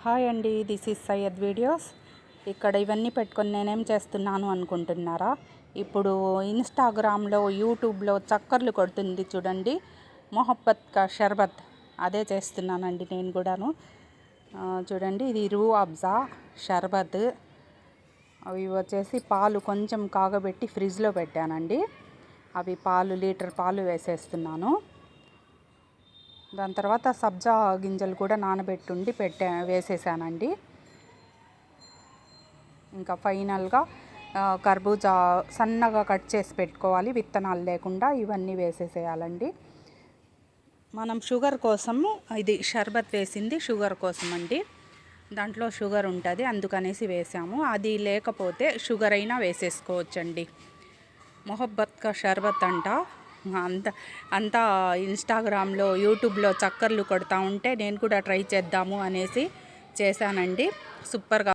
Hi అండి, this is Syed videos. ఇక్కడ ఇవన్నీ పెట్టుకొని నేనేం చేస్తున్నాను అనుకుంటున్నారా? ఇప్పుడు ఇన్స్టాగ్రామ్లో, యూట్యూబ్లో చక్కర్లు కొడుతుంది చూడండి, మొహబ్బత్ కా షర్బత్. అదే చేస్తున్నానండి నేను కూడాను. చూడండి, ఇది రూ అబ్జా షర్బత్. అవి వచ్చేసి పాలు కొంచెం కాగబెట్టి ఫ్రిడ్జ్లో పెట్టానండి. అవి పాలు లీటర్ పాలు వేసేస్తున్నాను. దాని తర్వాత సబ్జా గింజలు కూడా నానబెట్టుండి వేసేసానండి. ఇంకా ఫైనల్గా కర్బూజా సన్నగా కట్ చేసి పెట్టుకోవాలి, విత్తనాలు లేకుండా. ఇవన్నీ వేసేసేయాలండి. మనం షుగర్ కోసము ఇది షర్బత్ వేసింది షుగర్ కోసం అండి. దాంట్లో షుగర్ ఉంటుంది, అందుకనేసి వేసాము. అది లేకపోతే షుగర్ అయినా వేసేసుకోవచ్చండి. మొహబ్బత్ కా షర్బత్ అంట. అంతా ఇన్స్టాగ్రామ్లో, యూట్యూబ్లో చక్కర్లు కొడతా ఉంటే నేను కూడా ట్రై చేద్దాము అనేసి చేశానండి. సూపర్గా